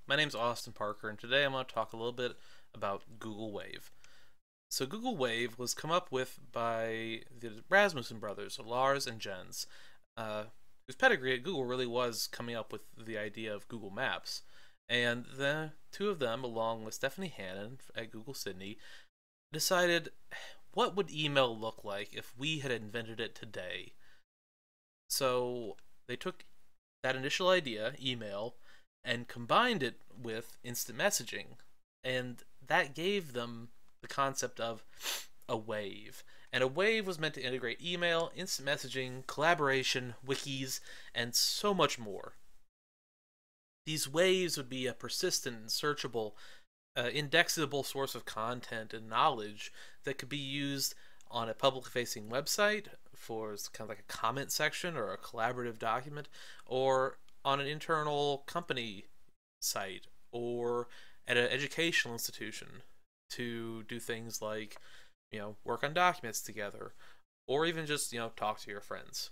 My name's Austin Parker, and today I'm going to talk a little bit about Google Wave. So Google Wave was come up with by the Rasmussen brothers, Lars and Jens, whose pedigree at Google really was coming up with the idea of Google Maps. And the two of them, along with Stephanie Hannon at Google Sydney, decided what would email look like if we had invented it today. So they took that initial idea, email, and combined it with instant messaging. And that gave them the concept of a wave. And a wave was meant to integrate email, instant messaging, collaboration, wikis, and so much more. These waves would be a persistent and searchable, indexable source of content and knowledge that could be used on a publicly facing website for kind of like a comment section or a collaborative document, or on an internal company site, or at an educational institution to do things like, work on documents together, or even just, talk to your friends.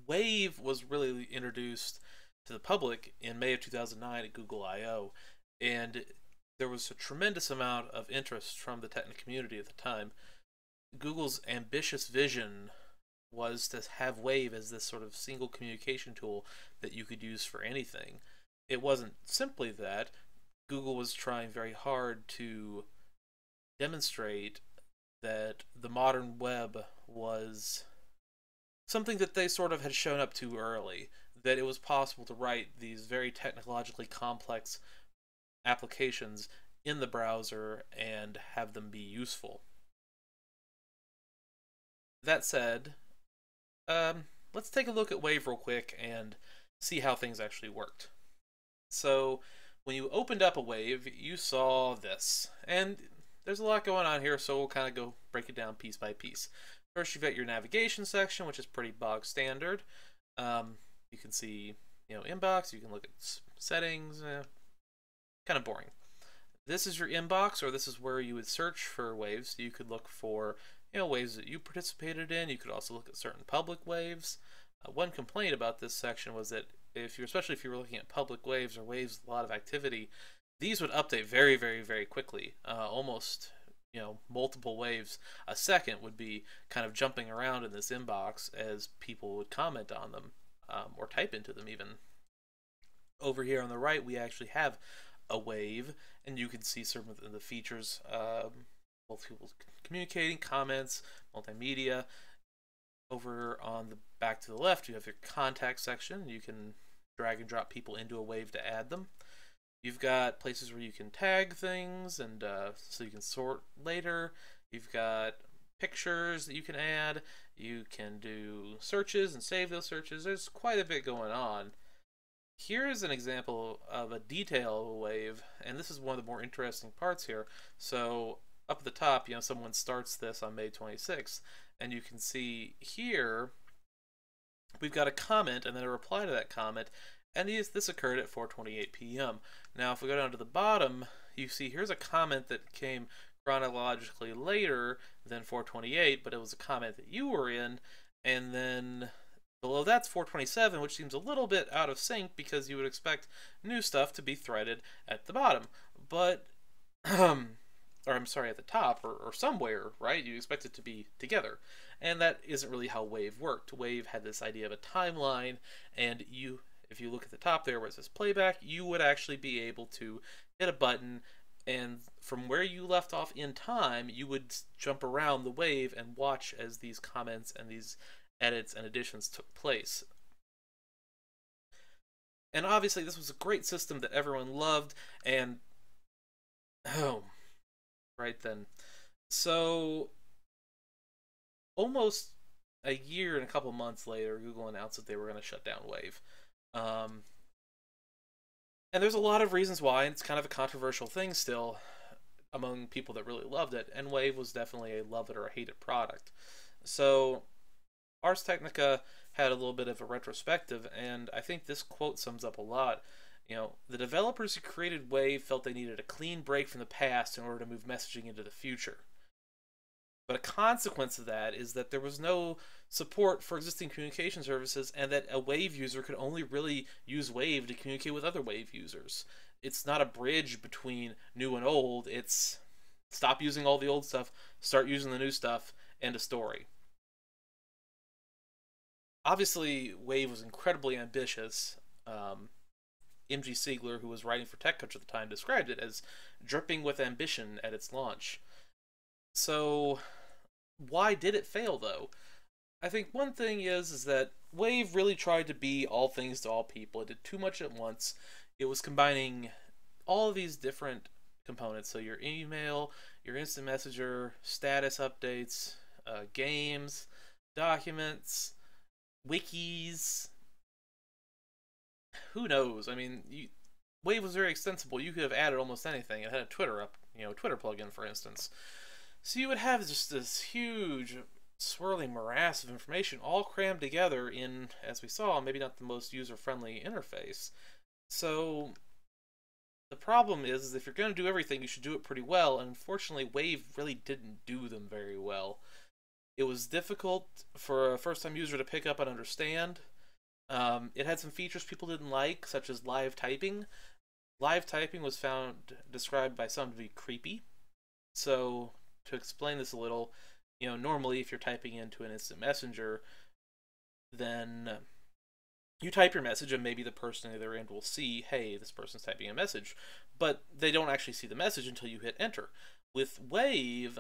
Wave was really introduced to the public in May of 2009 at Google I/O, and there was a tremendous amount of interest from the technical community at the time. Google's ambitious vision was to have Wave as this sort of single communication tool that you could use for anything. It wasn't simply that. Google was trying very hard to demonstrate that the modern web was something that they sort of had shown up to early, that it was possible to write these very technologically complex applications in the browser and have them be useful. That said, let's take a look at Wave real quick and see how things actually worked. So when you opened up a Wave, you saw this, and there's a lot going on here, so we'll kind of go break it down piece by piece. First, you've got your navigation section, which is pretty bog standard. You can see, inbox. You can look at settings. Kind of boring. This is your inbox, or this is where you would search for waves. You could look for, waves that you participated in. You could also look at certain public waves. One complaint about this section was that especially if you were looking at public waves or waves with a lot of activity, these would update very, very, very quickly. Almost, multiple waves a second would be kind of jumping around in this inbox as people would comment on them, or type into them even. Over here on the right, we actually have a wave, and you can see some of the features, both people communicating, comments, multimedia. Over on the back to the left, you have your contact section. You can drag and drop people into a wave to add them. You've got places where you can tag things, and so you can sort later. You've got pictures that you can add. You can do searches and save those searches. There's quite a bit going on. Here is an example of a detail of a wave, and this is one of the more interesting parts here. So up at the top, someone starts this on May 26th, and you can see here we've got a comment and then a reply to that comment, and this occurred at 4:28 p.m. Now, if we go down to the bottom, you see here's a comment that came chronologically later than 4:28, but it was a comment that you were in, and then below that's 4:27, which seems a little bit out of sync because you would expect new stuff to be threaded at the bottom, but or I'm sorry, at the top or somewhere, right? You expect it to be together. And that isn't really how Wave worked. Wave had this idea of a timeline, and if you look at the top there where it says playback, you would actually be able to hit a button, and from where you left off in time, you would jump around the wave and watch as these comments and these edits and additions took place. And obviously this was a great system that everyone loved, and right then. So almost a year and a couple months later, Google announced that they were going to shut down Wave. And there's a lot of reasons why, and it's kind of a controversial thing still among people that really loved it, and Wave was definitely a love it or a hate it product. So Ars Technica had a little bit of a retrospective, and I think this quote sums up a lot. The developers who created Wave felt they needed a clean break from the past in order to move messaging into the future. But a consequence of that is that there was no support for existing communication services, and that a Wave user could only really use Wave to communicate with other Wave users. It's not a bridge between new and old. It's stop using all the old stuff, start using the new stuff, end of story. Obviously, Wave was incredibly ambitious. MG Siegler, who was writing for TechCrunch at the time, described it as dripping with ambition at its launch. So, why did it fail, though? I think one thing is that Wave really tried to be all things to all people. It did too much at once. It was combining all of these different components. So your email, your instant messenger, status updates, games, documents, wikis. Who knows? I mean, Wave was very extensible. You could have added almost anything. It had a Twitter Twitter plugin, for instance. So you would have just this huge swirling morass of information all crammed together in, as we saw, maybe not the most user-friendly interface. So the problem is if you're going to do everything, you should do it pretty well, and unfortunately Wave really didn't do them very well. It was difficult for a first-time user to pick up and understand. It had some features people didn't like, such as live typing. Live typing was described by some to be creepy. So to explain this a little, normally if you're typing into an instant messenger, then you type your message and maybe the person on the other end will see, hey, this person's typing a message, but they don't actually see the message until you hit enter. With Wave,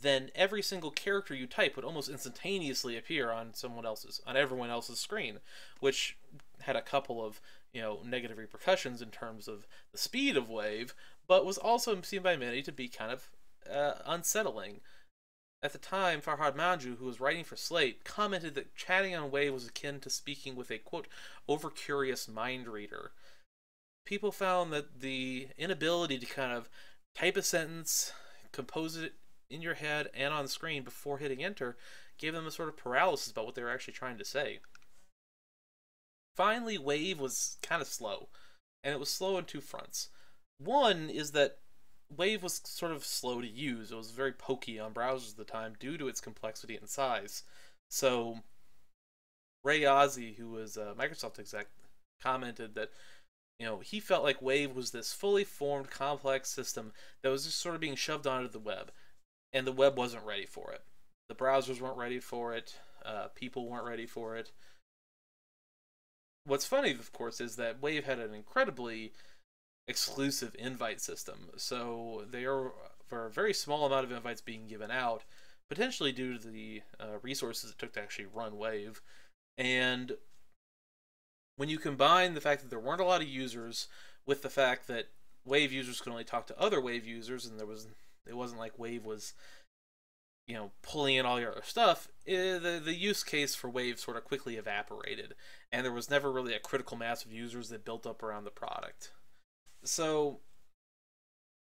then every single character you type would almost instantaneously appear on everyone else's screen, which had a couple of negative repercussions in terms of the speed of Wave, but was also seen by many to be kind of unsettling. At the time, Farhad Manjoo, who was writing for Slate, commented that chatting on Wave was akin to speaking with a, quote, over-curious mind reader. People found that the inability to kind of type a sentence, compose it in your head and on screen before hitting enter gave them a sort of paralysis about what they were actually trying to say. Finally, Wave was kind of slow, and it was slow on two fronts. One is that Wave was sort of slow to use. It was very pokey on browsers at the time due to its complexity and size. So Ray Ozzie, who was a Microsoft exec, commented that he felt like Wave was this fully formed, complex system that was just sort of being shoved onto the web, and the web wasn't ready for it. The browsers weren't ready for it. People weren't ready for it. What's funny, of course, is that Wave had an incredibly exclusive invite system. So there were a very small amount of invites being given out, potentially due to the resources it took to actually run Wave. And when you combine the fact that there weren't a lot of users with the fact that Wave users could only talk to other Wave users, and it wasn't like Wave was pulling in all your other stuff, the use case for Wave sort of quickly evaporated, and there was never really a critical mass of users that built up around the product. So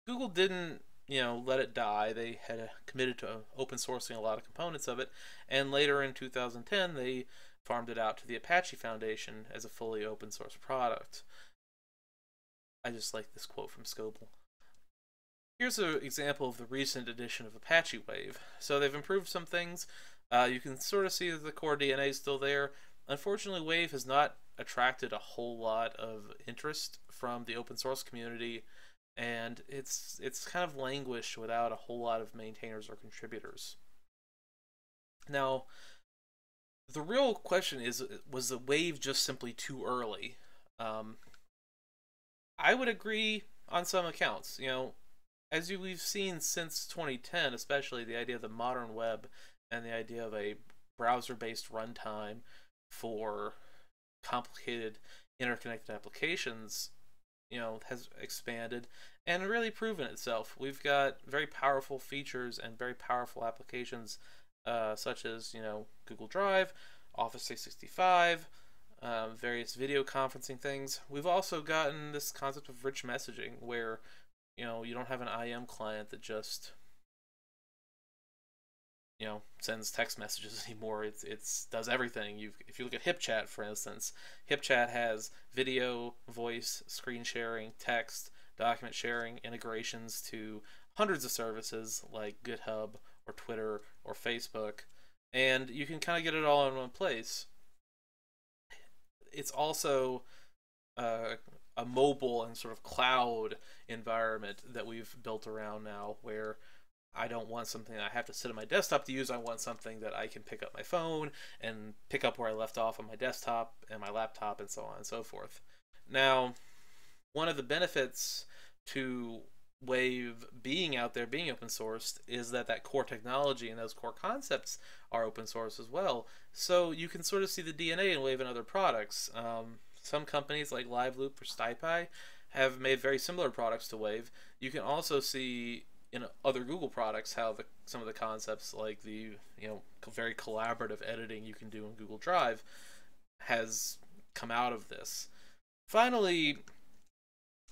Google didn't, let it die. They had committed to open sourcing a lot of components of it, and later in 2010 they farmed it out to the Apache Foundation as a fully open source product. I just like this quote from Scoble. Here's an example of the recent edition of Apache Wave. So they've improved some things. You can sort of see that the core DNA is still there. Unfortunately, Wave has not attracted a whole lot of interest from the open source community, and it's kind of languished without a whole lot of maintainers or contributors. Now, the real question is, was the Wave just simply too early? I would agree on some accounts. As we've seen since 2010, especially the idea of the modern web and the idea of a browser-based runtime for complicated interconnected applications, has expanded and really proven itself. We've got very powerful features and very powerful applications such as, Google Drive, Office 365, various video conferencing things. We've also gotten this concept of rich messaging where you don't have an IM client that just sends text messages anymore. It's does everything. If you look at HipChat, for instance, HipChat has video, voice, screen sharing, text, document sharing, integrations to hundreds of services like GitHub or Twitter or Facebook, and you can kind of get it all in one place. It's also a mobile and sort of cloud environment that we've built around now, where I don't want something I have to sit on my desktop to use. I want something that I can pick up my phone and pick up where I left off on my desktop and my laptop and so on and so forth. Now, one of the benefits to Wave being out there, being open sourced, is that core technology and those core concepts are open source as well. So you can sort of see the DNA in Wave and other products. Some companies like LiveLoop or StyPy have made very similar products to Wave. You can also see in other Google products how some of the concepts, like the very collaborative editing you can do in Google Drive, has come out of this. Finally,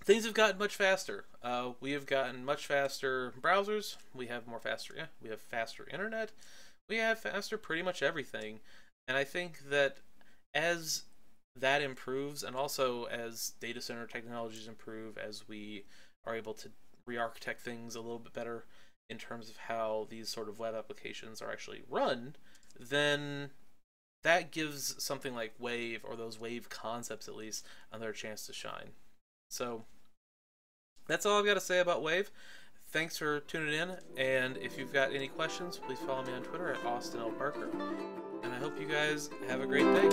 things have gotten much faster. We have gotten much faster browsers. We have faster internet. We have faster pretty much everything. And I think that as that improves, and also as data center technologies improve, as we are able to re-architect things a little bit better in terms of how these sort of web applications are actually run, then that gives something like Wave, or those Wave concepts at least, another chance to shine. So that's all I've got to say about Wave. Thanks for tuning in, and if you've got any questions, please follow me on Twitter at Austin L. Parker. And I hope you guys have a great day.